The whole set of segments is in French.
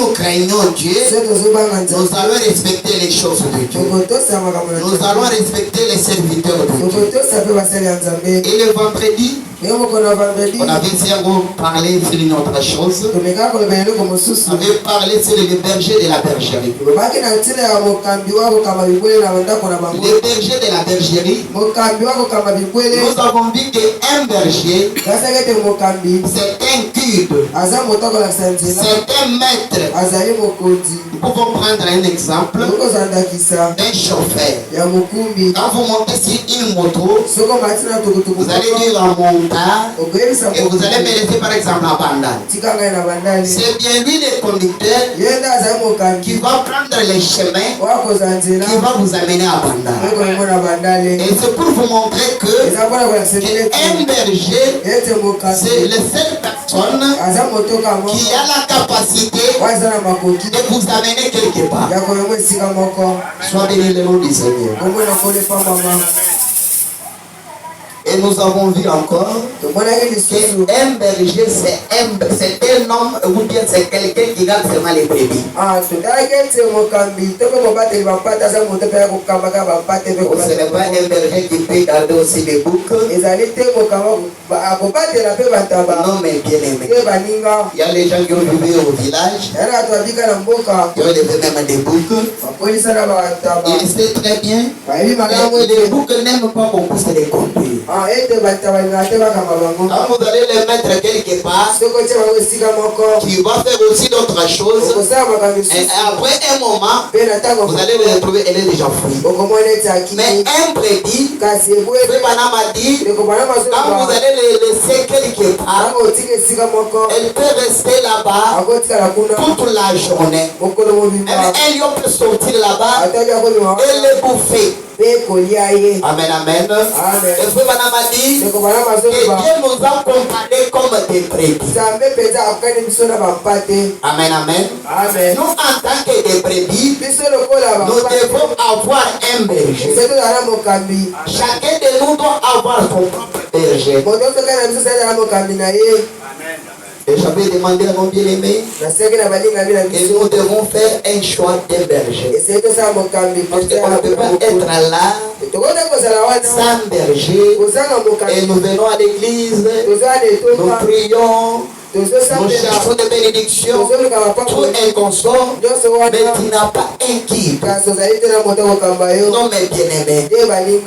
nous craignons Dieu, nous allons respecter les choses de Dieu. Nous allons respecter les serviteurs de Dieu. Et le vendredi, on avait parlé sur une autre chose. On avait parlé sur le berger de la bergerie. Le berger de la bergerie, nous avons dit qu'un berger, c'est un guide, c'est un maître. Nous pouvons prendre un exemple d'un chauffeur. Quand vous montez sur une moto, vous allez dire à mon et vous allez me laisser par exemple à Bandal. C'est bien lui le conducteur qui va prendre les chemins qui va vous amener à Bandal. Et c'est pour vous montrer que un berger, c'est la seule personne qui a la capacité de vous amener quelque part. Soit béni le nom du Seigneur. Et nous avons vu encore qu'un berger, c'est un homme ou bien c'est quelqu'un qui garde seulement les brebis. Ce n'est pas un berger qui peut garder aussi les boucs. Non, mais bien aimé. Il y a les gens qui ont vécu au village, qui ont élevé même des boucs. Ils savent très bien. Les boucs n'aiment pas qu'on puisse les conduire. Quand vous allez les mettre quelque part, qui va faire aussi d'autres choses, et après un moment, vous allez le retrouver, elle est déjà fouille. Mais un brebis, quand vous allez les laisser quelque part, elle peut rester là-bas toute la journée. Un lion peut sortir là-bas et les bouffer. Amen, amen. Et frère Banama dit que Dieu nous a comparés comme des brebis. Amen, amen. Nous, en tant que des brebis, nous devons avoir un berger. Chacun de nous doit avoir son propre berger. Et j'avais demandé à mon bien-aimé que nous devons faire un choix d'un berger. Parce qu'on ne peut pas être là sans berger. Et nous venons à l'église, nous prions, nous cherchons des bénédictions, tout est consort, mais tu n'as pas un guide. Non, mais bien-aimé,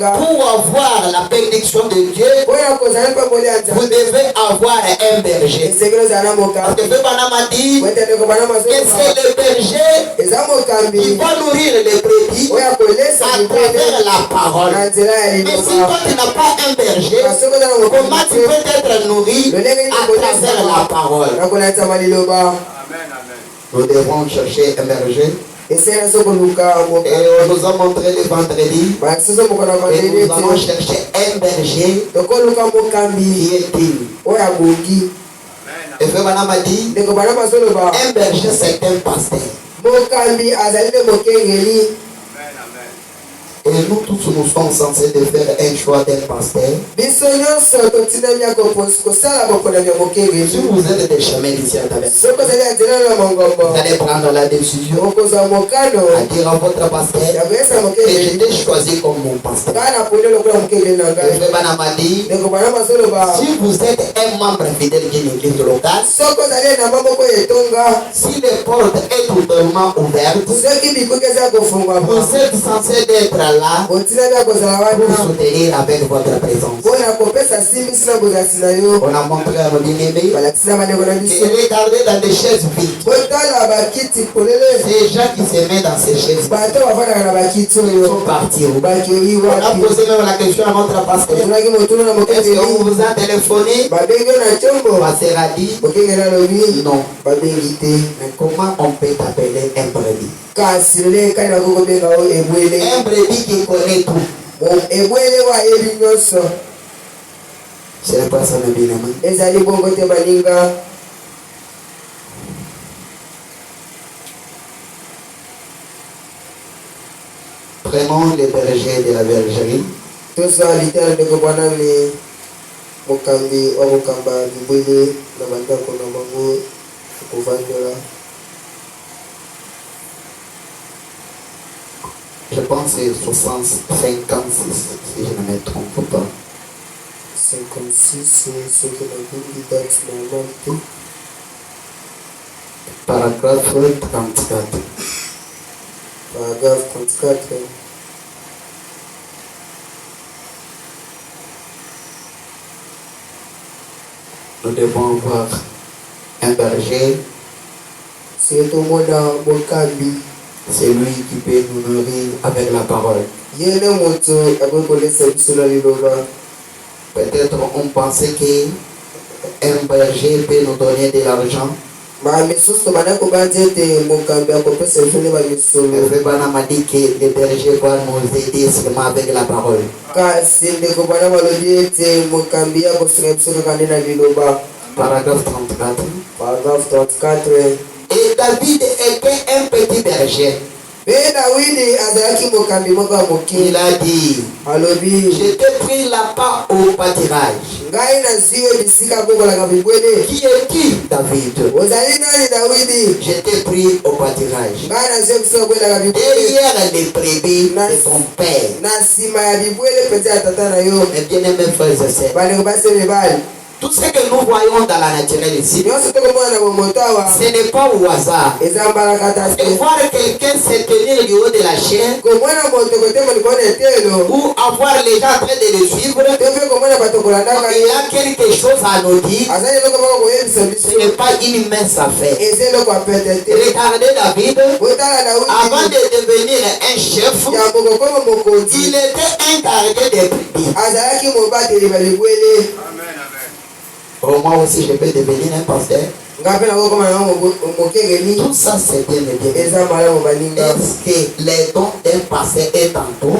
pour avoir la bénédiction de Dieu, vous devez avoir un berger. Parce que le Banama dit que c'est le berger qui va nourrir les brebis à travers la parole. Mais si toi tu n'as pas un berger, comment tu peux être nourri à travers la parole? Nous devons chercher un berger. Et on nous a montré le vendredi. Et nous allons chercher un berger qui est digne. Et frère Banama a dit un berger c'est un pasteur. Et nous tous nous sommes censés de faire un choix d'un pasteur. Si vous êtes des chemins d'ici à Tabernacle, vous allez prendre la décision à dire à votre pasteur que je t'ai choisi comme mon pasteur. Et frère Banama a dit, si vous êtes un membre fidèle d'une église locale, si les portes sont totalement ouvertes, vous êtes censé d'être là pour soutenir avec votre présence. On a montré à nos bien-aimés et regardez dans des chaises vides. Ces gens qui se mettent dans ces chaises sont partis. On a posé même la question à notre pasteur. Est-ce qu'on vous a téléphoné? Pasteur a dit non. Mais comment on peut t'appeler un brebis? Un brebis qui connaît tout. C'est pas ça le bien-aimé. Prenons les bergers de la bergerie. Je pense que c'est 56, si je ne me trompe pas. 56, c'est ce que la Bible date normalement. Paragraphe 34. Paragraphe 34. Nous devons avoir un berger. C'est au monde à Mokambi. C'est lui qui peut nous nourrir avec la parole. Peut-être on pensait qu'un berger peut nous donner de l'argent. Le Bana m'a dit que le berger va nous aider seulement avec la parole. Paragraphe 34. Paragraphe 34. Et David était un petit berger. Il a dit, je t'ai pris la part au pâturage. Qui est-qui, David? Je t'ai pris au pâturage. Derrière les prébis de ton père. Mes bien-aimés frères et sœurs, tout ce que nous voyons dans la nature ici, ce n'est pas au hasard. Et voir quelqu'un se tenir du haut de la chaîne, ou avoir les gens en train de le suivre, il y a quelque chose à nous dire. Ce n'est pas une mince affaire. Regardez David, avant de devenir un chef, il était un gardien des brebis. Oh, moi aussi, je peux devenir un pasteur. Tout ça, c'est bien et bien. Est-ce que les dons d'un pasteur est en tout?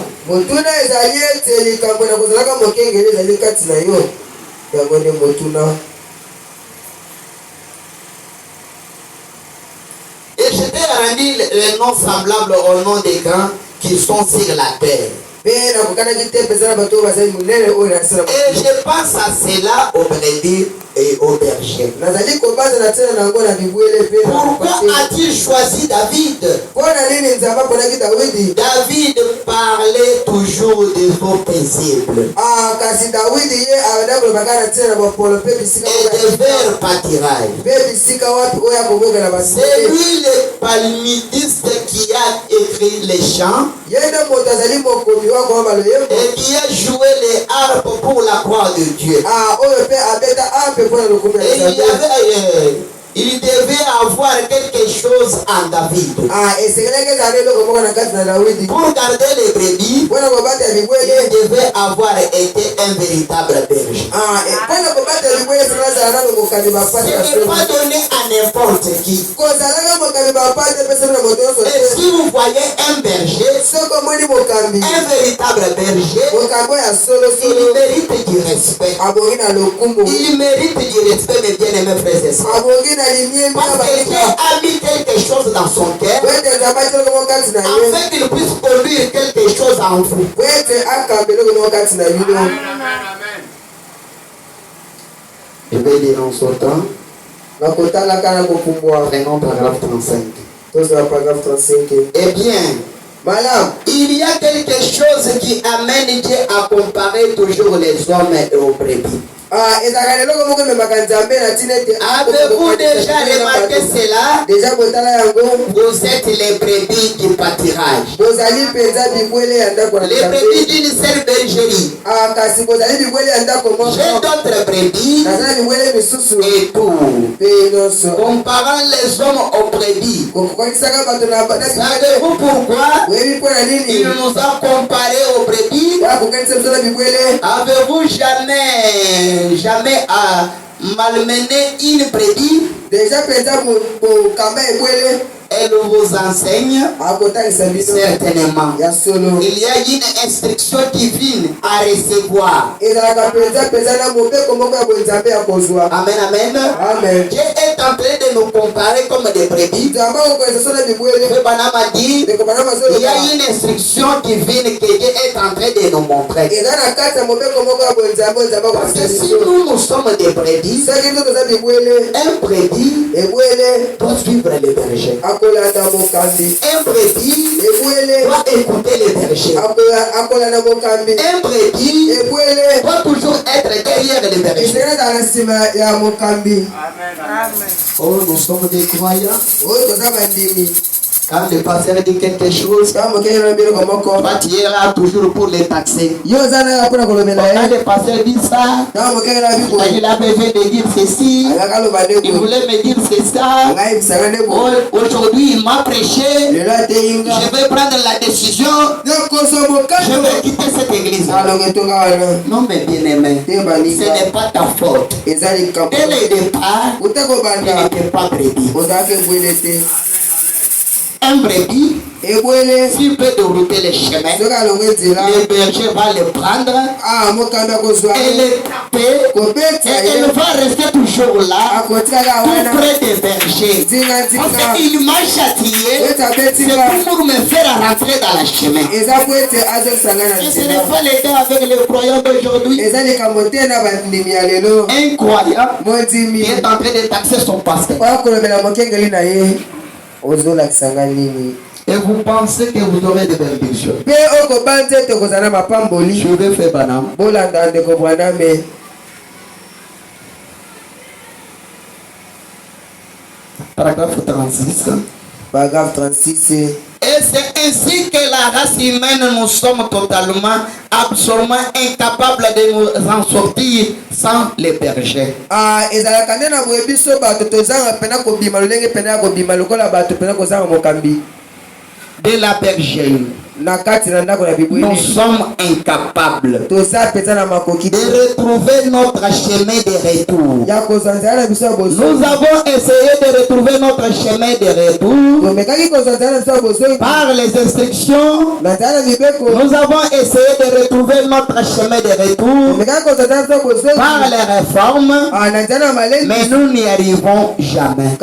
Et je t'ai rendu les noms semblables au nom des grands qui sont sur la terre. Et je pense à cela au brebis et au berger. Pourquoi a-t-il choisi David? David parlait toujours des eaux paisibles et des verts pâturages. C'est lui le palmidiste qui a écrit les chants et qui a joué les harpes pour la gloire de Dieu. Et il devait avoir quelque chose en David. Pour garder les brebis, il devait avoir été un véritable berger. Ce n'est pas donné à n'importe qui. Et si vous voyez un berger, un véritable berger, il mérite du respect. Il mérite du respect, mes bien-aimés frères et sœurs. Parce que Dieu a mis quelque chose dans son cœur afin qu'il puisse produire quelque chose en vous. Je vais dire en sortant. Prenons paragraphe 35. Eh bien, il y a quelque chose qui amène Dieu à comparer toujours les hommes aux brebis. Avez-vous déjà remarqué cela? Vous êtes les brebis du pâturage. Les brebis d'une seule bergerie. J'ai d'autres brebis et tout. Comparant les hommes aux brebis. Savez-vous pourquoi il nous a comparés aux brebis? Avez-vous jamais à malmener une brebis? Elle vous enseigne certainement. Il y a une instruction divine à recevoir. Amen, amen. Dieu est en train de nous comparer comme des brebis. Le Banam a dit, il y a une instruction divine que Dieu est en train de nous montrer. Parce que si nous sommes des brebis, un brebis doit suivre le berger. Un brebis doit écouter les bergers. Un brebis doit toujours être derrière les bergers. Oh, nous sommes des croyants. Quand le pasteur dit quelque chose, toi tu es là toujours pour les taxer. Quand le pasteur dit ça, il a besoin de dire ceci, il voulait me dire c'est ça. Aujourd'hui il m'a prêché, je vais prendre la décision, je vais quitter cette église. Non mais bien aimé, ce n'est pas ta faute. Dès le départ, tu n'étais pas brebis. Un brebis, s'il peut dérouler les chemins, le berger va le prendre et le taper et elle va rester toujours là, tout près des bergers. Parce qu'il m'a châtié, c'est pour me faire rentrer dans le chemin. Et ce n'est pas le cas avec les croyants d'aujourd'hui. Un croyant qui est en train de taxer son pasteur. Et vous pensez que vous aurez des bénédictions. Je vais faire banam. Paragraphe 36. Paragraphe 36. Et c'est ainsi que la race humaine, nous sommes totalement, absolument incapables de nous en sortir sans les bergers. De la bergerie. Nous sommes incapables de retrouver notre chemin de retour. Nous avons essayé de retrouver notre chemin de retour par les instructions. Nous avons essayé de retrouver notre chemin de retour par les réformes, mais nous n'y arrivons jamais.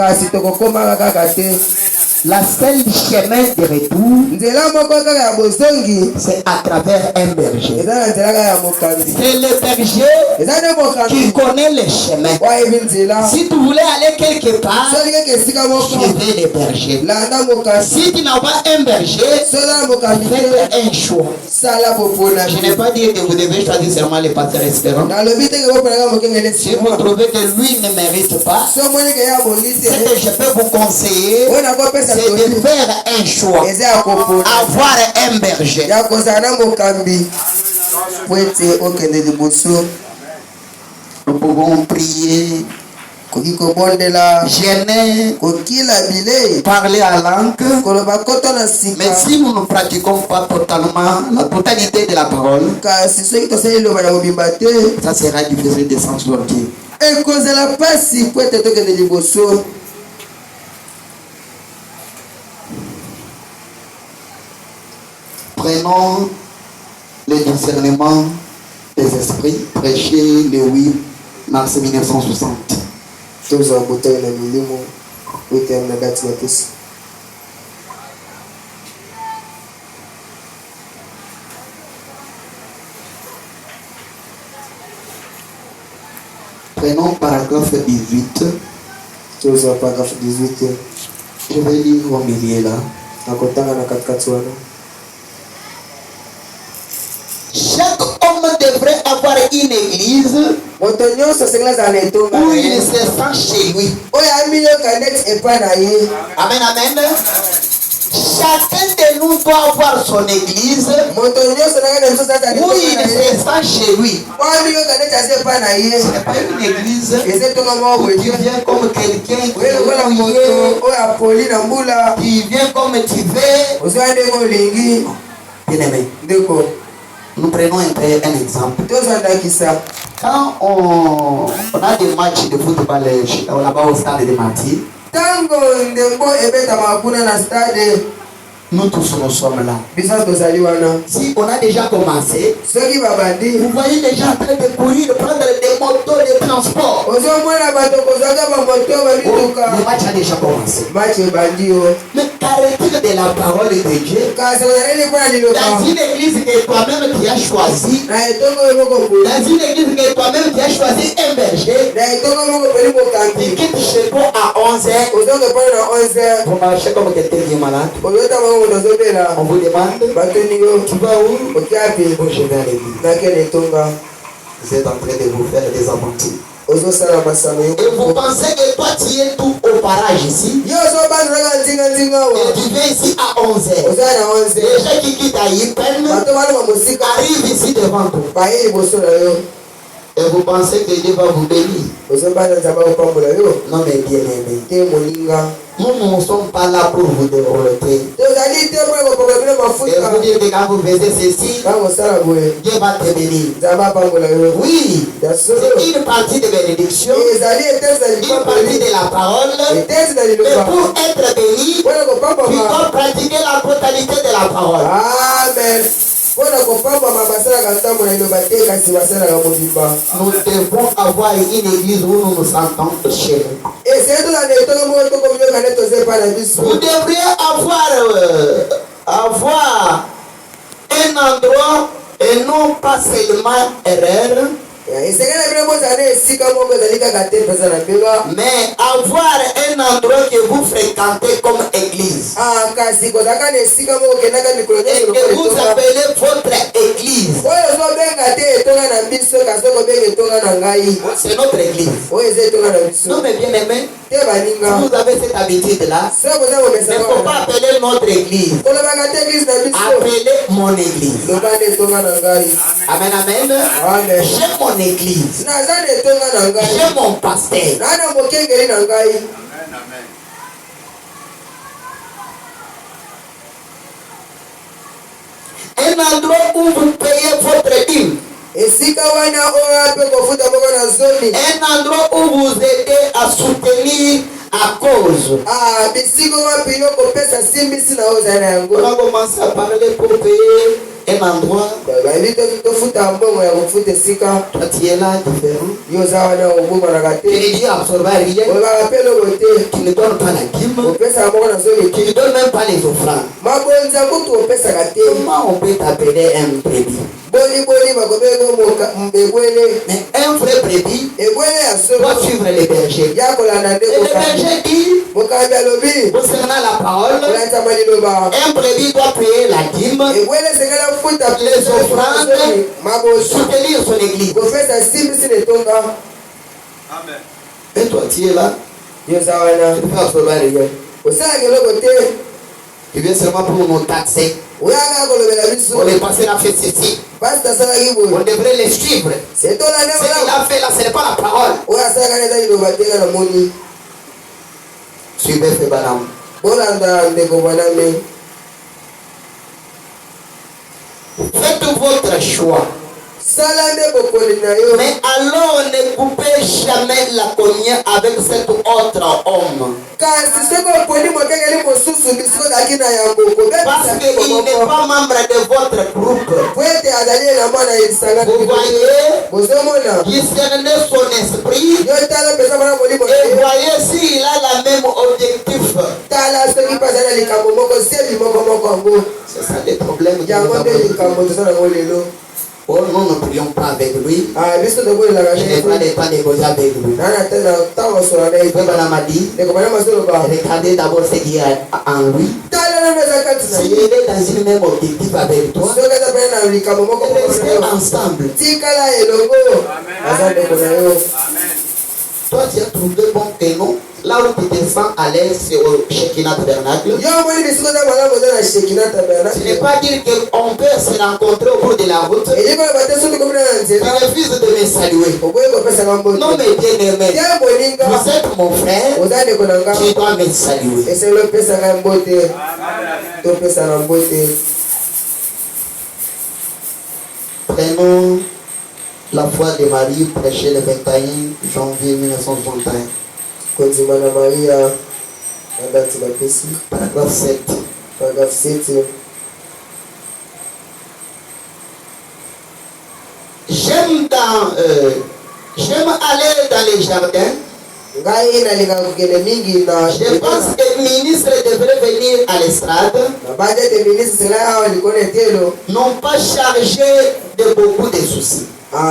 La seule chemin de retour, c'est à travers un berger. C'est le berger qui connaît le chemin. Si tu voulais aller quelque part, suivez les bergers. Si tu n'as pas un berger, faites un choix. Je n'ai pas dit que vous devez choisir seulement les pasteurs espérants. Si vous trouvez que lui ne mérite pas, ce que je peux vous conseiller, c'est de faire un choix, avoir un berger. Nous pouvons prier, gêner, parler à langue, mais si nous ne pratiquons pas totalement la totalité de la parole, ça sera difficile de s'en sortir. Prenons le discernement des esprits, prêché le 8 mars 1960. Prenons paragraphe 18. Paragraphe 18. Je vais lire au milieu là. Chaque homme devrait avoir une église où il se sent chez lui. Amen, amen. Chacun de nous doit avoir son église où il se sent chez lui. Ce n'est pas une église qui vient comme quelqu'un qui vient comme tu veux. Bien aimé. Nous prenons un exemple. Quand on a des matchs de football là-bas au stade de Martyrs, nous tous nous sommes là. Si on a déjà commencé, vous voyez les gens en train de courir, de prendre des motos de transport. Le match a déjà commencé. Mais qu'arrête-il de la parole de Dieu, dans une église que toi-même tu as choisie, dans une église que toi-même tu as choisi un berger, tu quittes chez toi à 11h, pour marcher comme quelqu'un qui est malade. On vous demande, tu vas où? Bon, je vais à l'église. Vous êtes en train de vous faire des aventures. Et vous pensez que toi tu es tout au parage ici, et tu viens ici à 11h. Les gens qui quittent à Yipen arrivent ici devant toi. Et vous pensez que Dieu va vous bénir? Non mais bien aimé, nous ne sommes pas là pour vous dérouler. Et vous dire que quand vous faisiez ceci, Dieu va te bénir. Oui, c'est une partie de bénédiction, une partie de la parole. Mais pour être béni, tu dois pratiquer la totalité de la parole. Amen. Nous devons avoir une église où nous nous sentons chez nous. Vous devriez avoir un endroit et non pas seulement erreur, mais avoir un endroit que vous fréquentez comme église et que vous appelez votre église. C'est notre église. Non mais bien aimé, si vous avez cette habitude là, il ne faut pas appeler notre église, appelez mon église. Amen, amen. J'ai mon église, j'ai mon pasteur. Un endroit où vous payez votre dîme. Un endroit où vous aidez à soutenir à cause. On va commencer à parler pour payer un endroit. Toi tu es là différent. Tu dis absorber rien. Tu ne donnes pas la dîme. Tu ne donnes même pas les offrandes. Comment on peut t'appeler un brebis? Un vrai brebis doit suivre les bergers. Et le berger dit, concernant la parole, un brebis doit payer la dîme, les offrandes, soutenir son église. Amen. Et toi tu es là, tu ne peux absorber rien. Tu viens seulement pour nous taxer. On est passé à faire ceci. On devrait les suivre. Ce qu'il a fait là, ce n'est pas la parole. Suivez ce bonhomme. Faites votre choix. Mais alors ne coupez jamais la communion avec cet autre homme. Parce qu'il n'est pas membre de votre groupe. Vous voyez, discernez son esprit et voyez s'il a la même objectif. C'est ça le problème. Oh, nous ne prions pas avec lui. Je n'ai pas le temps de causer avec lui. Madame m'a dit, regardez d'abord ce qu'il y a en lui. S'il est dans une même objectif avec toi, restez ensemble. Amen. Toi, tu as trouvé bon que non. Là où tu te sens à l'aise, c'est au Shekinah Tabernacle. Ce n'est pas dire qu'on peut se rencontrer au bout de la route. Tu refuses de me saluer. Non, mais bien aimé, vous êtes mon frère, tu dois me saluer. Prenons la foi de Marie prêchée le 21 janvier 1961. Paragraphe 7. J'aime aller dans les jardins. Je pense que le ministre devrait venir à à l'estrade n'ont pas chargé de beaucoup de soucis. Mais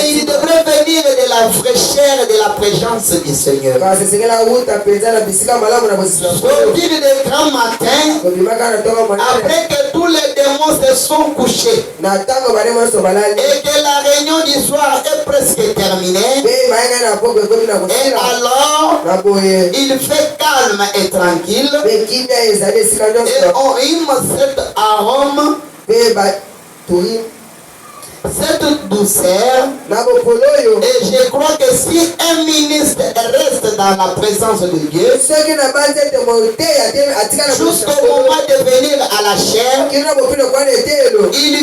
il devrait venir de la fraîcheur et de la présence du Seigneur. Sortir de grand matin, après que tous les démons se sont couchés et que la réunion du soir est presque terminée, et alors il fait calme et tranquille et on rime cet arôme, cette douceur. Et je crois que si un ministre reste dans la présence de Dieu jusqu'au moment de venir à la chair, il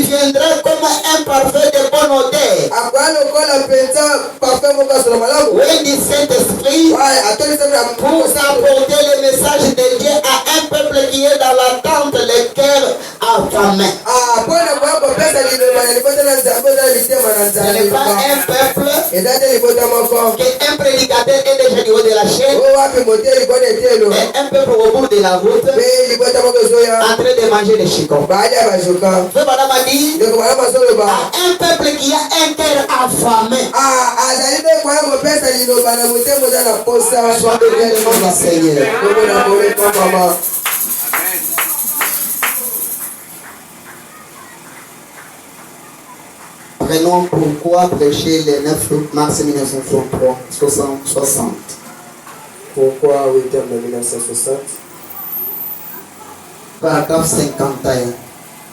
viendra comme un parfum de bonne odeur. Oui, du Saint-Esprit, pour apporter le message de Dieu à un peuple qui est dans l'attente, le cœur affamé. Ce n'est pas un peuple qu'un prédicateur est déjà du haut de la chaîne, et un peuple au bout de la route en train de manger des chicots. Madame a dit à un peuple qui a un cœur affamé, soit béni le nom du Seigneur. Prenons pourquoi prêcher le 9 mars 1960. Pourquoi 8 heures de 1960? Paragraphe 51.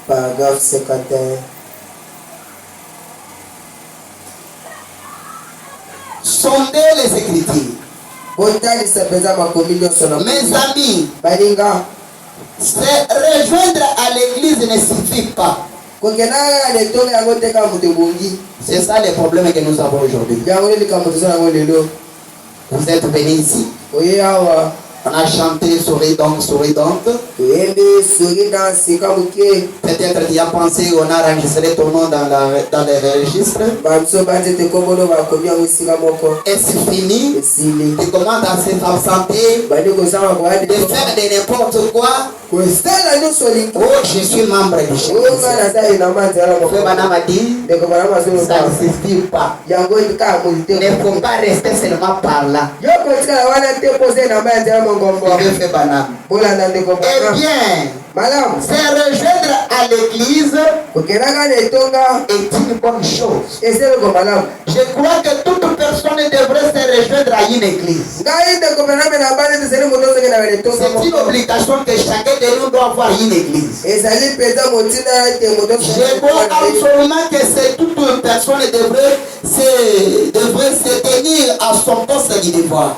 Paragraphe 51. Sondez les Écritures. Mes amis, se rejoindre à l'église ne suffit pas. C'est ça le problème que nous avons aujourd'hui. Vous êtes venus ici. On a chanté souriante, souriante. Peut-être tu as pensé qu'on a enregistré ton nom dans les registres. Et c'est fini. Tu commences à s'absenter, de faire de n'importe quoi. Oh, je suis membre du chef. Madame a dit, ça ne suffit pas. Il ne faut pas rester seulement par là. Eh bien, c'est rejoindre à l'église est une bonne chose. Je crois que toute personne devrait se rejoindre à une église. C'est une obligation que chacun de nous doit avoir une église. Je crois absolument que toute personne devrait se tenir à son poste de devoir.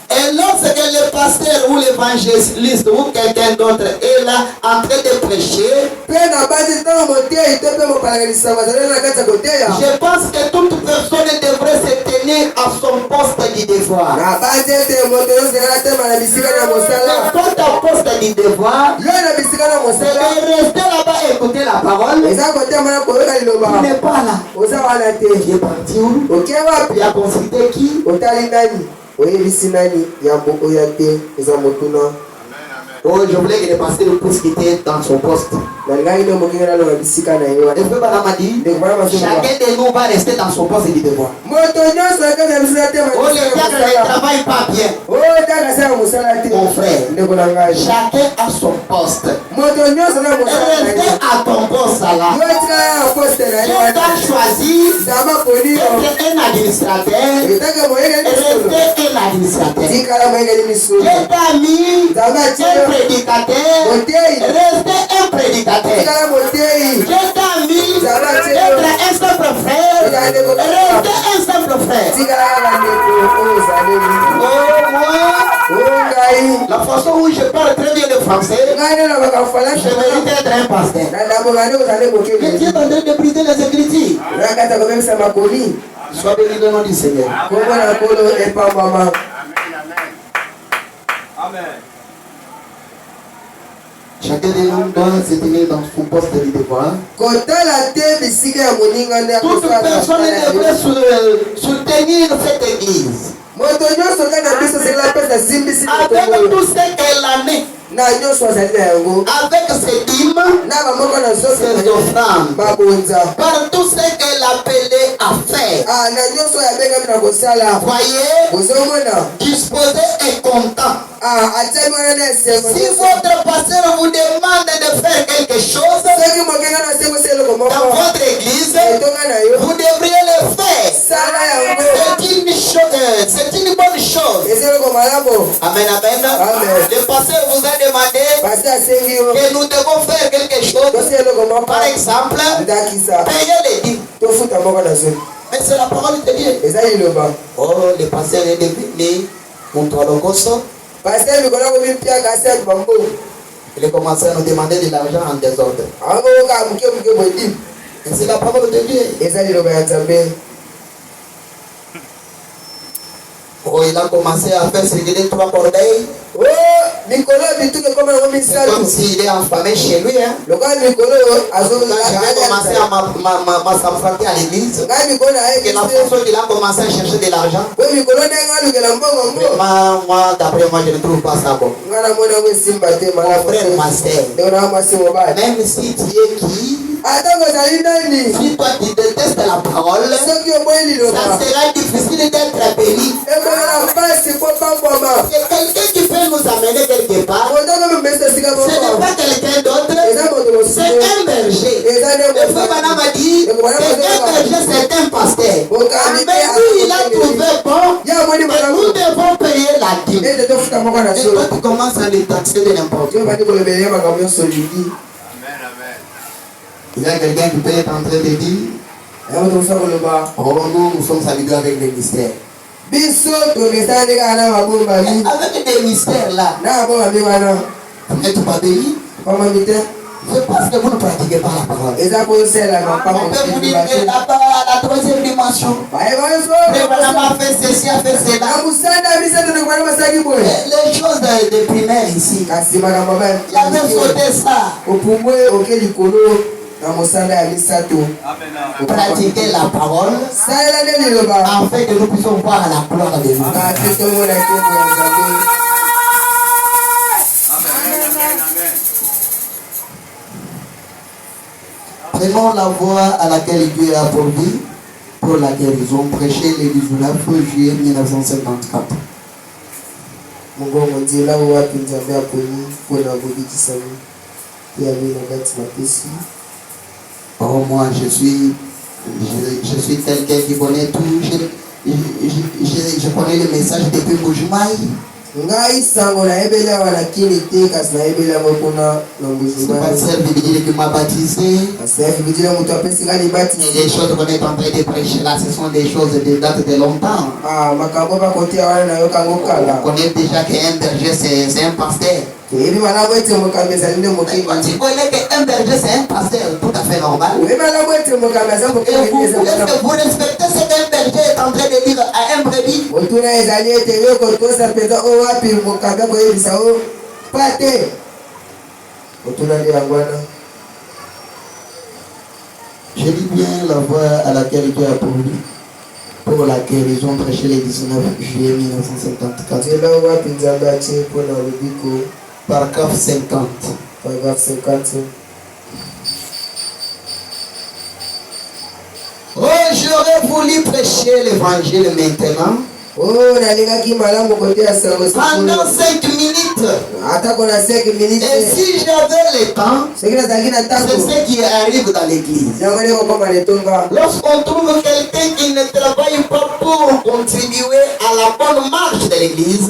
Et lorsque le pasteur ou l'évangéliste ou quelqu'un d'autre est là en train de prêcher, je pense que toute personne devrait se tenir à son poste de devoir. Quand ton poste de devoir, c'est de rester là-bas et écouter la parole. Tu n'es pas là. Tu es parti où? Tu as consulté qui? Oh, je voulais que le pasteur puisse quitter dans son poste. Et puis madame a dit, chacun de nous va rester dans son poste de devoir. Oh, les gars ne travaillent pas bien. Mon frère, chacun a son poste. Restez à ton poste là. Dieu t'a choisi d'être un administrateur. Restez un administrateur. Dieu t'a mis un prédicateur. Restez un prédicateur. Dieu t'a mis d'être un simple frère. Restez un simple frère. La façon où je parle très bien le français, je mérite d'être un pasteur. Mais Dieu est en train de briser les Écritures. Sois béni le nom du Seigneur. Amen. Chacun de nous doit se tenir dans son poste de devoir. Toute personne devrait soutenir cette église. avec tout ce qu'elle a né, avec ses dîmes, ses offrandes, par tout ce qu'elle appelait à faire. Voyez, disposé et content. Si votre pasteur vous demande de faire quelque chose dans votre église, vous devriez le faire. C'est une bonne chose. Amen, amen. Le pasteur vous a demandé que nous devons faire quelque chose. Par exemple, payer les dîmes. Mais c'est la parole de Dieu. Oh, le pasteur est devenu Montologoso. Il a commencé à nous demander de l'argent en désordre. Et c'est la parole de Dieu. Oh, il a commencé à faire circuler 3 corbeilles. C'est comme s'il est enflammé chez lui. Hein. Quand j'avais commencé à s'enflammer à l'église, que la façon qu'il a commencé à chercher de l'argent, vraiment, moi, d'après moi, je ne trouve pas ça bon. Mon frère, ma sœur, même si tu es qui, si toi tu détestes la parole, ça sera difficile d'être béni. C'est quelqu'un qui peut nous amener quelque part. Ce n'est pas quelqu'un d'autre, c'est un berger. Le frère Madame a dit, c'est un berger, c'est un pasteur. Mais lui, il a trouvé bon, et nous devons payer la dîme. Et toi, tu commences à les taxer de n'importe quoi. Il y a quelqu'un qui peut être en train de dire, oh, nous sommes habitués avec les mystères. Avec des mystères là, vous n'êtes pas béni. C'est parce que vous ne pratiquez pas la parole. On peut vous dire que là-bas, à la 3e dimension, Madame a fait ceci, a fait cela. Les choses de primaire ici, il avait sauté ça. Pratiquer la parole afin que nous puissions voir la gloire de Dieu. Prenons la voie à laquelle Dieu a pourvu pour la guérison, prêcher le 19 juillet 1954. Oh, moi, je suis quelqu'un qui connaît tout. Je connais le message depuis Boujumaï. C'est pasteur Bibi qui m'a baptisé. Et les choses qu'on est en train de prêcher là, ce sont des choses de date de longtemps. On connaît déjà qu'un berger c'est un pasteur. Quand tu connais qu'un berger c'est un pasteur, tout à fait normal. Est-ce que vous respectez ce qu'un berger est en train de dire à un brebis? Je dis bien la voie à laquelle Dieu a pourvu pour la guérison prêchée le 19 juillet 1954. Paragraphe 50. Oh, j'aurais voulu prêcher l'évangile maintenant. Pendant 5 minutes. Et si j'avais le temps, c'est ce qui arrive dans l'église. Lorsqu'on trouve quelqu'un qui ne travaille pas pour contribuer à la bonne marche de l'église,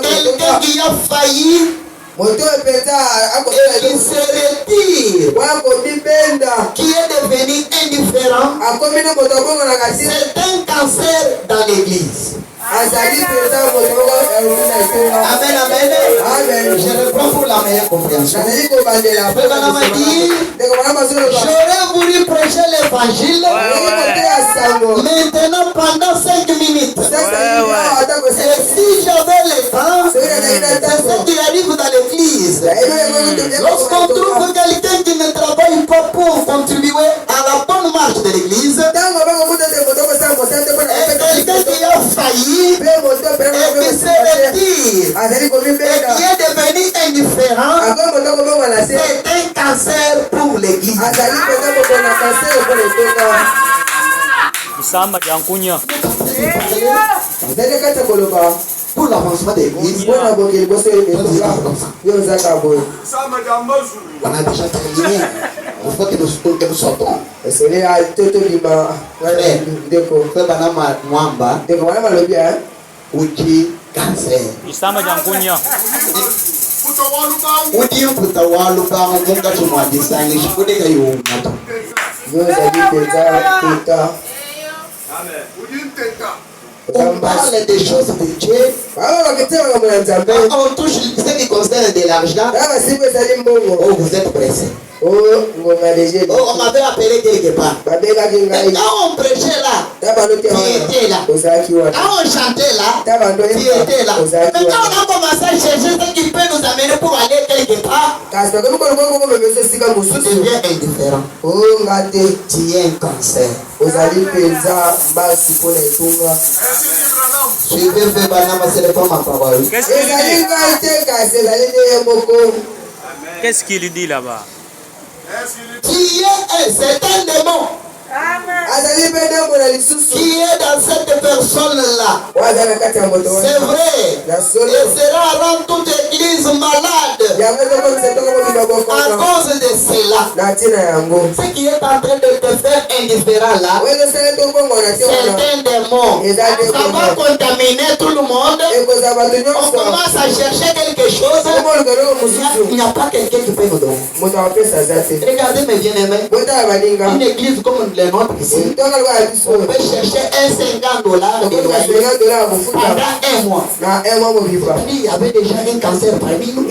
quelqu'un qui a failli et qui se retire, qui est devenu indifférent, c'est un cancer dans l'église. Amen, amen. Je reprends pour la meilleure compréhension. Madame a dit, j'aurais voulu prêcher l'évangile maintenant pendant 5 minutes. Et si j'avais le temps, c'est ce qui arrive dans l'église. Lorsqu'on trouve quelqu'un qui ne travaille pas pour contribuer à la bonne marche de l'église, quelqu'un qui a failli et qui se retire et qui est devenu indifférent, c'est un cancer pour l'église. Pour l'avancement de l'église, on a déjà terminé. Il faut que nous sortons. Uji cancer. Uji utawaluka munga tumwadisani shikude kayunga. On parle des choses de Dieu. On touche ce qui concerne de l'argent. Oh, vous êtes pressé. Oh, on m'avait appelé quelque part. Et quand on prêchait là, tu étais là. Quand on chantait là, tu étais là. Mais quand on a commencé à chercher ce qui peut nous amener pour aller quelque part, tu deviens indifférent. Tu es un cancer. Suivez Frère Banama, ce n'est pas ma parole. Qu'est-ce qu'il dit là-bas? Qui est c'est un démon qui est dans cette personne-là. C'est vrai. Et cela rend toute église malade à cause de cela. Ce qui est en train de te faire indifférent là, c'est un démon. Ça va contaminer tout le monde. On commence à chercher quelque chose. Il n'y a pas quelqu'un qui peut nous donner. Regardez mes bien-aimés. Une église comme les nôtres ici, on peut chercher un $50 de loyer pendant un mois. Il y avait déjà un cancer parmi nous.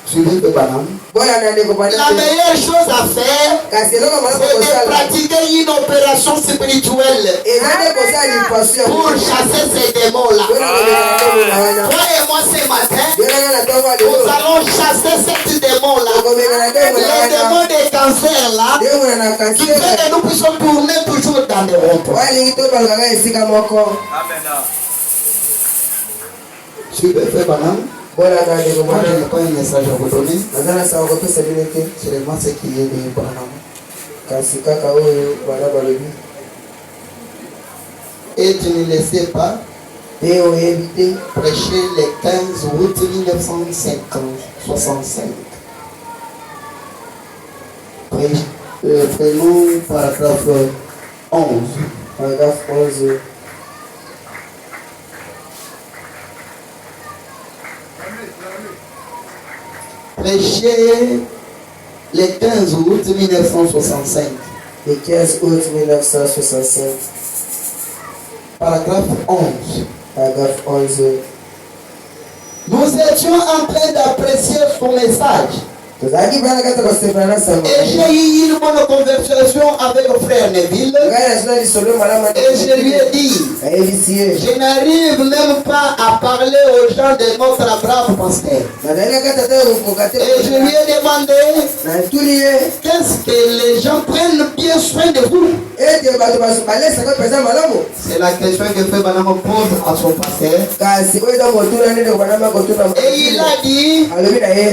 Suivez le Banam. La meilleure chose à faire, c'est de pratiquer une opération spirituelle pour chasser ces démons-là. Toi et moi ce matin, nous allons chasser ces démons-là. Les démons des cancers-là, qui fait que nous puissions tourner toujours dans des ronds-points. Suivez le Banam. Moi, je n'ai pas un message à vous donner. Seulement ce qui est de Banam. Et tu ne le sais pas. Prêcher le 15 août 1965. Prenons paragraphe 11. Paragraphe 11. Prêché le 15 août 1965. Le 15 août 1965. Paragraphe 11. Paragraphe 11. Nous étions en train d'apprécier son message. Et j'ai eu une bonne conversation avec le frère Neville. Et je lui ai dit, je n'arrive même pas à parler aux gens de notre brave pasteur. Et je lui ai demandé, qu'est-ce que les gens prennent bien soin de vous? C'est la question que Frère Banama pose à son pasteur. Et il a dit,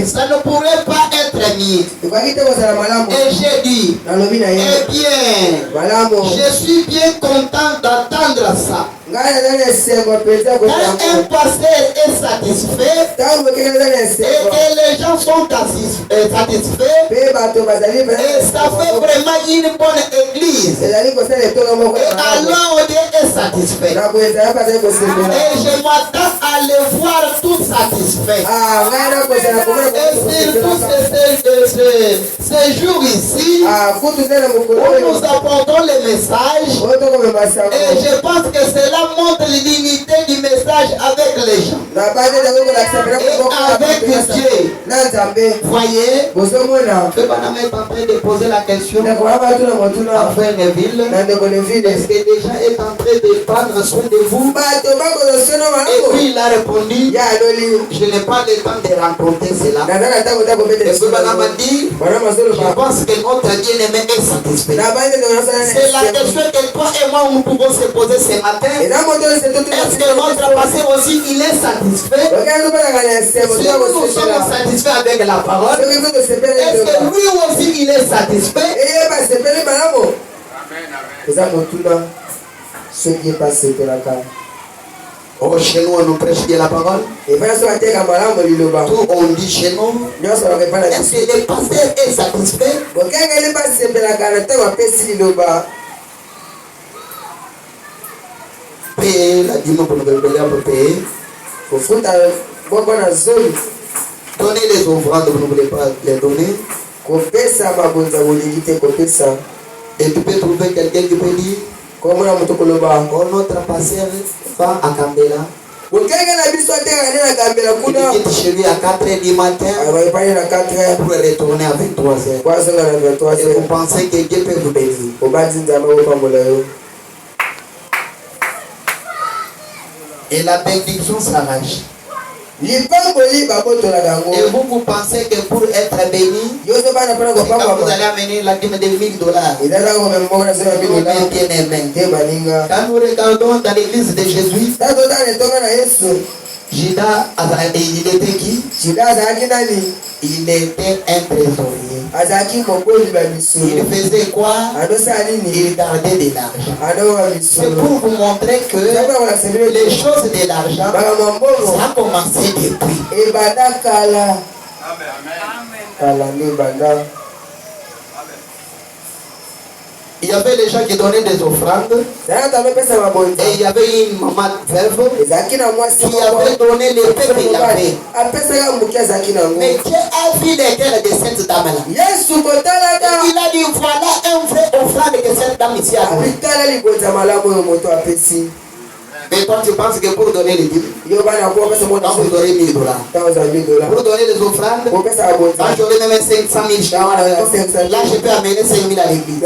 ça ne pourrait pas être mis. Et j'ai dit, eh bien, je suis bien content d'entendre ça. Quand un pasteur est satisfait et que les gens sont satisfaits, et ça fait vraiment une bonne église. Et alors on est satisfait. Et je m'attends à les voir tous satisfaits. Et surtout ces jours ici, où nous apportons le message, et je pense que cela montre l'unité du message message avec les gens. Et avec Dieu. Voyez, Fébana est en train de poser la question à Frère-Neville. Est-ce que déjà est en train de prendre soin de vous? Et puis il a répondu, je n'ai pas le temps de rencontrer cela. Et Fébana m'a dit, je pense que notre bien-aimé est satisfait. C'est la question que toi et moi nous pouvons se poser ce matin. Est-ce que notre passé aussi il est satisfait? Si nous sommes satisfaits avec la parole, est-ce que lui aussi il est satisfait? Oh, chez nous on nous prêche bien la parole. Tout on dit chez nous. Est-ce que le pasteur est satisfait? Payer la dîme pour nous payer. Donner les offrandes, vous ne voulez pas les donner. Et tu peux trouver quelqu'un qui peut dire, oh, notre pasteur va à Kambela. Il quitte chez lui à 4h du matin pour retourner à 23h. Et vous pensez que Dieu peut vous bénir. Et la bénédiction s'arrache. Et vous pensez que pour être béni, quand vous allez amener la dîme de $1000, quand nous regardons dans l'église de Jésus, Judas, il était qui? Il était un trésorier. Il faisait quoi? Il gardait de l'argent. C'est pour vous montrer que les choses de l'argent, ça a commencé depuis. Amen. Il y avait les gens qui donnaient des offrandes. Et il y avait une maman veuve qui avait donné le peu qu'il avait. Mais Dieu a vu les cœurs de cette dame-là. Il a dit, voilà un vrai offrande que cette dame ici a donné. Mais toi tu penses que pour donner les dîmes, quand vous donnez $1000, pour donner les offrandes, quand j'aurais même 500 000 là je peux amener 5 000 à l'église.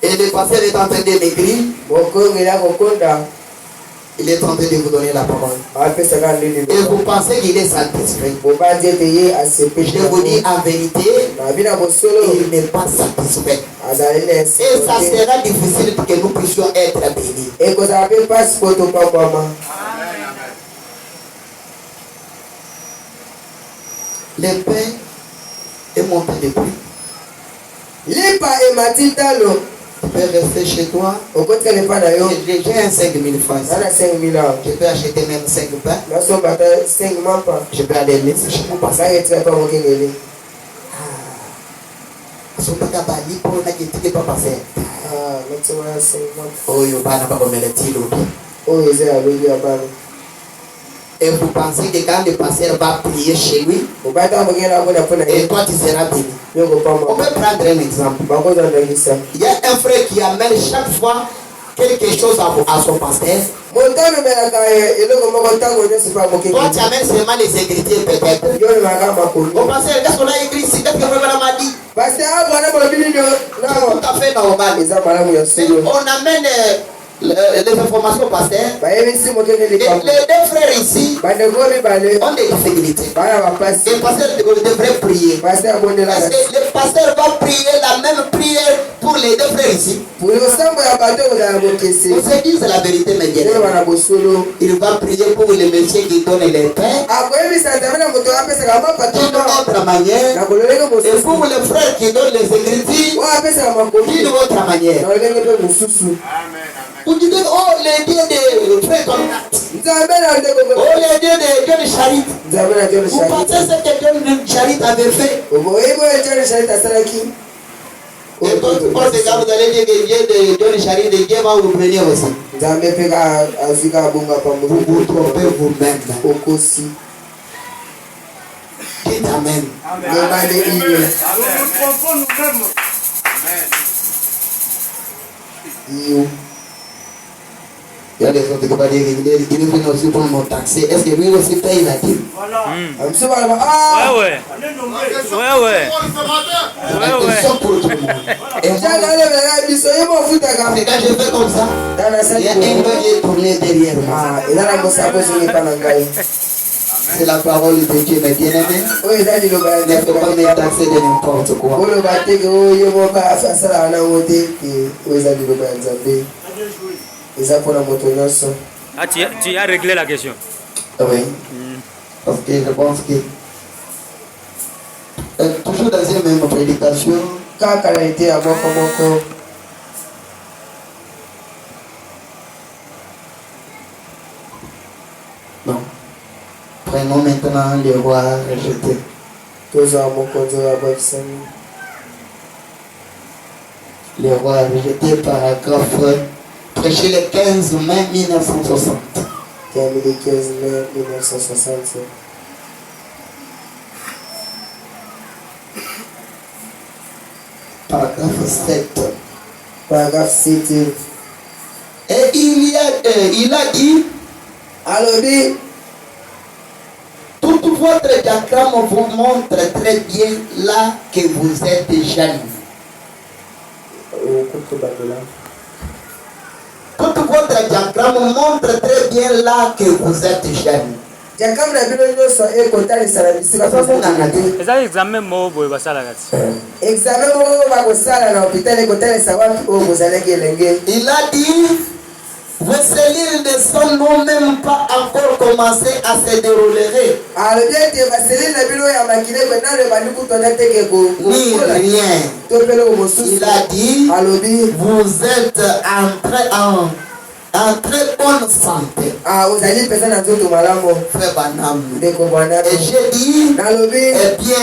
Et le pasteur est en train de m'écrire. Il est en train de vous donner la parole. Et vous pensez qu'il est satisfait. Je vous dis en vérité, il n'est pas satisfait. Et ça sera difficile pour que nous puissions être bénis. Le pain est monté depuis. Tu peux rester chez toi. J'ai un 5 000 francs. Je peux acheter même 5 pains. Je peux aller laisser chez mon pasteur. Et vous pensez que quand le pasteur va prier chez lui, et toi tu seras béni. On peut prendre un exemple. Il y a un frère qui amène chaque fois quelque chose à son pasteur. Toi tu amènes seulement les écritures peut-être. Au pasteur, qu'est-ce qu'on a écrit ici? Qu'est-ce que vraiment m'a dit? C'est tout à fait normal. On amène les informations pasteur. Les deux frères ici ont des difficultés. Et le pasteur devrait prier. Est-ce que le pasteur va prier la même prière pour les deux frères ici? Vous se disent la vérité, mais bien. Il va prier pour les messieurs qui donnent les pains d'une autre manière. Et pour les frères qui donnent les écritures d'une autre manière. Vous dites, oh les dieux de frères comme ça. Oh les dieux de charité. Vous pensez ce que Dieu de charité avait fait? Et toi tu penses que quand vous allez dire que Dieu de charité, Dieu va vous bénir aussi. Vous vous trompez vous-même. Dites Amen. Amen. Iyo. Il y a des autres qui vont dire qu'il est venu aussi pour nous taxer. Est-ce que lui aussi paye la dîme? Amsi bana ba ah. Ouais, ouais. Ouais, ouais. Ouais, ouais. Pour tout le monde. Et moi, Chaka le bana biso yebo futa ka. quand je fais comme ça, Dana sa il y a un gars qui est tourné derrière moi. Ah, ila na bosa ko singi pana ngai. C'est la parole de Dieu, mes bien-aimés. Oyo dali lo ba Il ne faut pas me taxer de n'importe quoi. Olo ba teke oyo bo ba asala na wote ke oyo dali lo ba nzambe. Eza pona moto nyonso. Ah, tu as réglé la question. Oui. Parce que je pense que toujours dans une même prédication, Kaka na ite ya moko moko. non. Prenons maintenant les rois rejetés. Toza mokonzo ya bakisani. Les rois rejetés, paragraphe prêché le 15 mai 1960. Kamili 15 mai 1960. Paragraphe 7. Paragraphe 7. Et il a dit, Alobi toute votre diagramme vous montre très bien là que vous êtes jeunes. okutu badola. Toute votre diagramme montre très bien là que vous êtes jeunes. Jakam na bino nyonso ekotalisa na bisika Nana dit, Eza examen mo boye basalaka ti. examen moko bakosala na hôpital ekotalisa wapi oyo bozalaki elenge. il a dit, vos cellules ne sont non même pas encore commencé à se dérouler. alobi ete baselile na bino ya makile kwe nano ebandi kutwana teke Ni rien. to mpe eloko mosusu. Il a dit, alobi vous êtes en très bonne santé. ozali mpenza na nzoto malamu Frère Banam. ndeko bwana. Et j'ai dit, nalobi eh bien,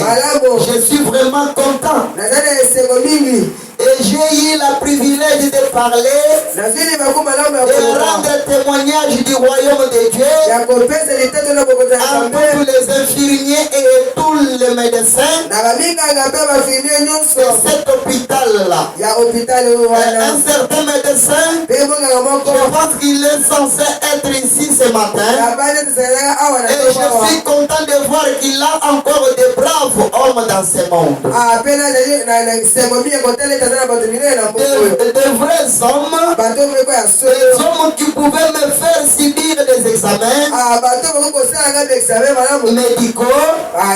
malamu je suis vraiment content. naza na esengo mingi Et j'ai eu le privilège de parler, nazwili maku malamu ya de koloba rendre témoignage du royaume de Dieu ya kopesa liteto na bokonzi ya à nzambe tous les infirmiers et tous les médecins na baminganga mpe bafirmie de nyonso cet hôpital-là. ya hôpital oyo wana Un certain médecin, mpe monganga moko je pense qu'il est censé être ici ce matin. na bani tozalaka awa na Et je tomawa suis content de voir qu'il a encore de braves hommes dans ce monde. mpe nazali na esengo mingi koteleta aza na bato minene na mboka oyo De vrais hommes, bato meko ya des solo hommes qui pouvaient me faire subir des examens bato bakoki kosalanga baexamen malamu médicaux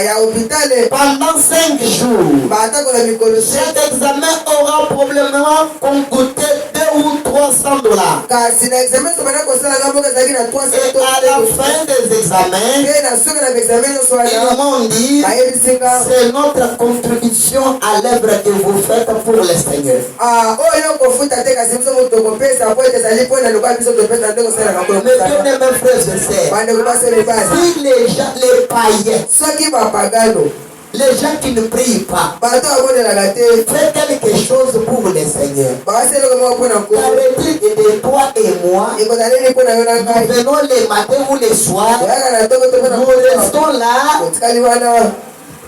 ya hôpital pendant 5 jours. batakola mikolo Cet examen aura probablement coûté 200 ou 300 dollars. kasi na examen so bana kosalanga mboka ezalaki na 300 Et à la fin des examens, mpe na soki na baexamen nyonso ils wana m'ont dit, bayebisinga c'est notre contribution à l'œuvre que vous faites pour le Seigneur. oyo kofuta te kasi biso moto tokopesa po ete ezali mpo na lokola biso topesa nde kosalaka Mes bien-aimés frères et sœurs, bandeko basele basi si les gens, les païens, soki bapagano les gens qui ne prient pas, bato babonelaka te faites quelque chose pour le Seigneur. bakasi eloko moko mpo na Ça nkolo veut dire que de toi et moi, ekozaleli mpo na yo na nous ngai venons le matin ou le soir, oyaka na ntongo to mpo na nous restons là, otikali wana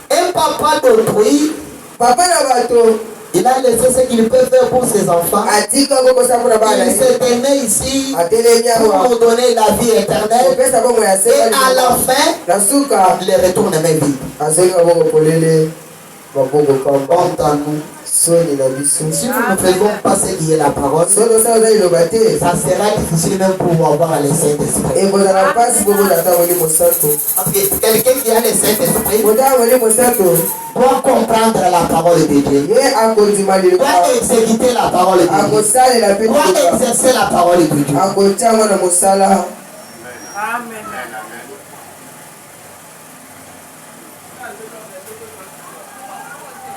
un papa d'autrui, papa na bato il a laissé ce qu'il peut faire pour ses enfants. atika kokosa mpo na bana Il s'est tenu ici atelemi pour awa nous donner la vie éternelle. kopesa bongo ya Et à la se fin, na suka il retourne même vide. azoki bongo polele mabongo kamba Honte à nous. soni na biso Si nous ne faisons pas ce qui est la parole, soki osala oza liloba te ça sera difficile même pour avoir le Saint-Esprit. ekozala mpasi boboza ata molimo santo Parce que quelqu'un qui a le Saint-Esprit kotala molimo santo doit comprendre la parole de Dieu, ye akondima liloba doit exécuter la parole de Dieu, akosalela mpe doit liloba exercer la parole de Dieu. akotiango na mosala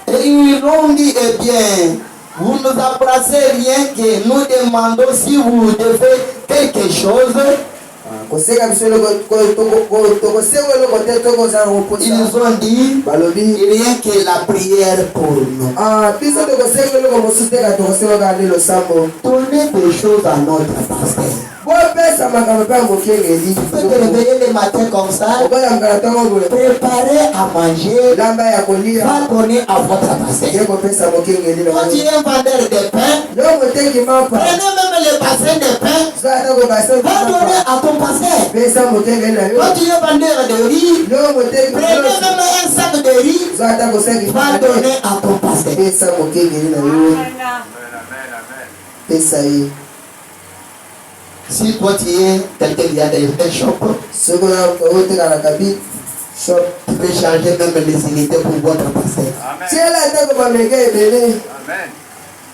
Et ils l'ont dit, eh bien, vous nous embrassez rien que nous demandons si vous devez quelque chose. kosenga biso tokosenga eloko te tokozala koposa Ils ont dit, balobi rien que la prière pour nous. biso tokosenga eloko mosusu te ka tokosenga kaka nde losambo Donnez des choses à notre pasteur. bopesa makambo mpe ya mokengeli Tu peux te réveiller le matin comme comme ça, okola mkalatongo bule préparez à manger, lamba ya kolia va donner à votre bassin. ye kopesa mokengeli na Quand tu es un vendeur de pain, lo motengi mapa prenez même le bassin de pain, so ata kobasa va donner à ton bassin. pesa mokengeli na yo Quand tu es vendeur de riz, lo motengi prenez même un sac de riz, so ata kosaki va donner à ton bassin. pesa mokengeli na yo pesa ye Si toi tu es quelqu'un qui a des shop, soki otekala kabi shop tu peux charger même les unités pour votre bassin. tiela ata kobameka ebele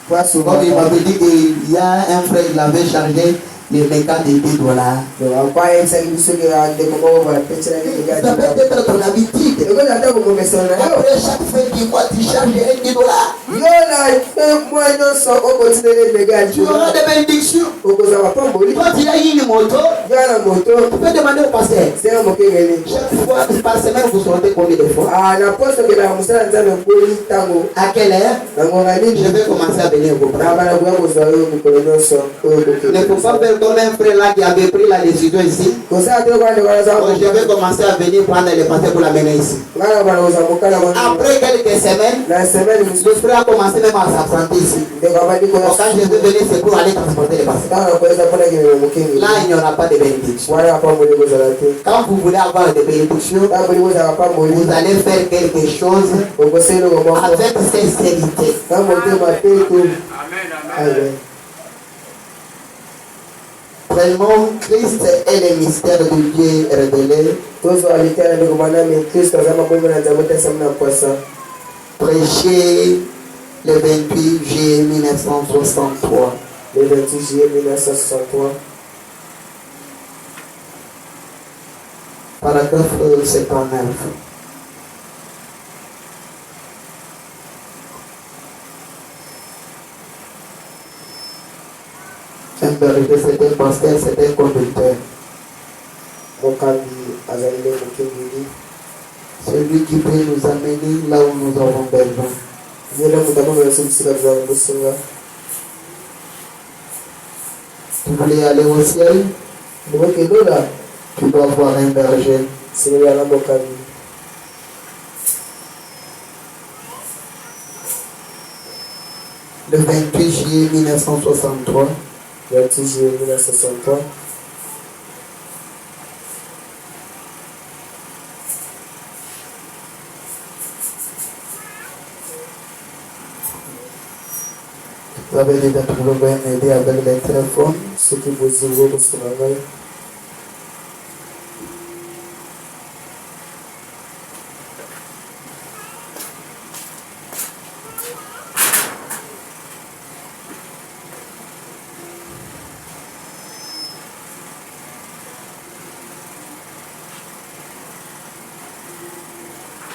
Comme il m'avait dit qu'il y a un frère qui l'avait chargé les mécas de $10. akwayemisaki biso ke bandeko moko balapetselaki Ça peut être ton habitude. ekoza ata kokomesana na yo Après chaque fin du mois, tu charges $1. yo na mwa nyonso okotinele emeka Tu auras des bénédictions. okozala pamboli Toi, tu as une moto, yo na moto tu peux demander au pasteur. sera mokengeli Chaque fois, par semaine, vous sortez combien de fois? na poso okelaka mosala nzambe ekoli ntango À quelle heure? nangonga Je nini vais commencer à venir vous na prendre. bana koya kozwa yo mikolo nyonso oyo Il ne faut pas faire comme un frère là qui avait pris la décision ici. kosala te kwande kwanaza Donc, je vais commencer à venir prendre le pasteur pour l'amener ici. nga na bana kozwa mokala Après quelques semaines, na semaine mosusu le frère a commencé même à s'affronter ici. ndeko abandi Donc, quand je vais venir, c'est pour aller transporter le pasteur. ntango nakoyeza mpona kemema mokengeli Là, il n'y aura pas de bénédiction. wana apamboli kozala te Quand vous voulez avoir des bénédictions, tamboli kozala pamboli vous allez faire quelque chose okosala eloko moko avec sincérité. na motema te to amen Vraiment, Christ est le mystère de Dieu révélé. tozwa litala ndeko manami kristo aza mabombe na nzambe tesami na poisa Prêché le 28 juillet 1963. le 28 juillet 1963 Paragraphe 59. Un berger, c'était un pasteur, c'était un conducteur. mokambi azali nde mokengeli Celui qui peut nous amener là où nous avons besoin. ye nde moto amomela so bisika tozala kobosinga Tu voulais aller au ciel, ndimokelola tu dois voir un berger. sinolela na mokambi Le 28 juillet 1963, 28 juillet 1963 vous avez déjà trouvé un aider avec les téléphones. soki bozingo kosuna ngai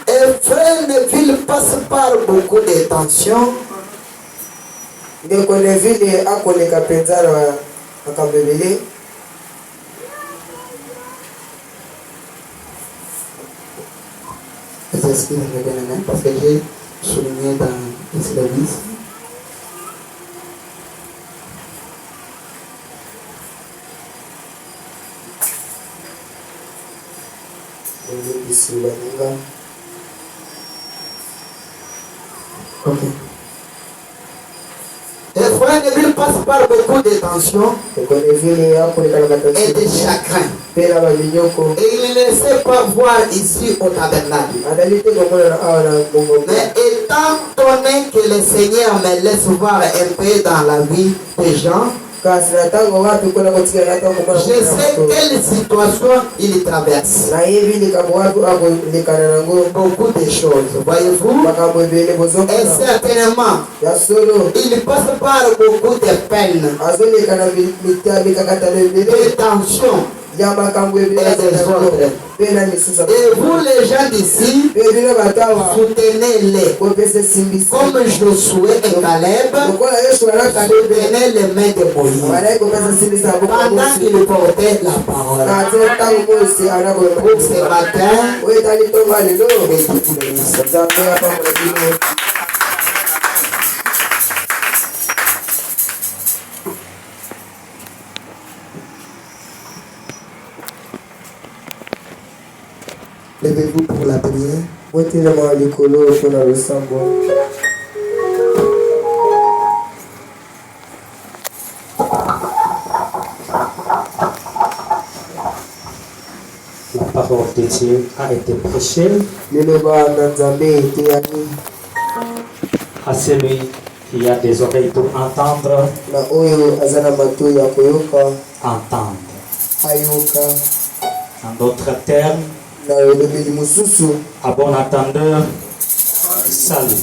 Et frère Neville passe par beaucoup de tensions. ndeko nevile akoleka mpenza na makambo ebele Les excuses de bien-aimé parce que j'ai souligné dans le service. olimbisi baninga Ok. Et frère Neville passe par beaucoup de tensions ndeko nevile akoleka na et matansi de chagrin. mpe na baminyoko Et il ne sait pas voir ici au tabernacle. azali te komonana awa na bongo Mais étant donné que le Seigneur me laisse voir un peu dans la vie des gens, kasi na ntango wapi mpona kotikala ntango komona je sais quelle situation il traverse. nayebi likambo wapi akolekana nango Beaucoup de choses, voyez-vous. makambo ebele Et bozomona certainement, ya solo il passe par beaucoup de peines, azoleka na mikakatano ebele de tensions ya makambo ebele et des autres. mpe na misusu Et vous, les gens d'ici, mpe bino bato awa soutenez-les. kopesa esimbisi Comme Josué et Caleb, lokola yesu alaka soutenez les mains de Moïse balai kopesa esimbisi ya pendant qu'il portait la parole. ate ntango mosi ana Pour ce kolema matin, oyo etali ntongo ya lelo et tout le reste. nzambe apambola bino Levez-vous pour la prière. botelema likolo mpona losambo. La parole de Dieu a été prêchée Liloba na Nzambe eteyani à celui qui a des oreilles pour entendre, na oyo aza na matoi ya koyoka entendre. ayoka. En d'autres termes, Na elobeli mosusu à bon entendeur, salut.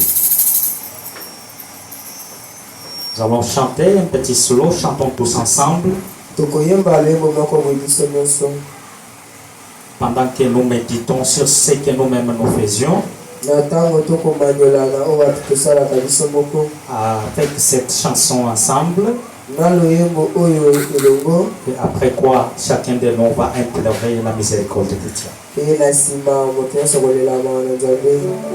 Nous allons chanter un petit solo, chantons tous ensemble, tokoyemba lembo moko boye biso nyonso pendant que nous méditons sur ce que nous-mêmes nous faisions, na ntango tokomanyola na oyo bato tosalaka biso moko avec cette chanson ensemble, na loyembo oyo elongo. et après quoi chacun de nous va implorer la miséricorde de Dieu. Pe na nsima moto nyonso kolelama na Nzambe.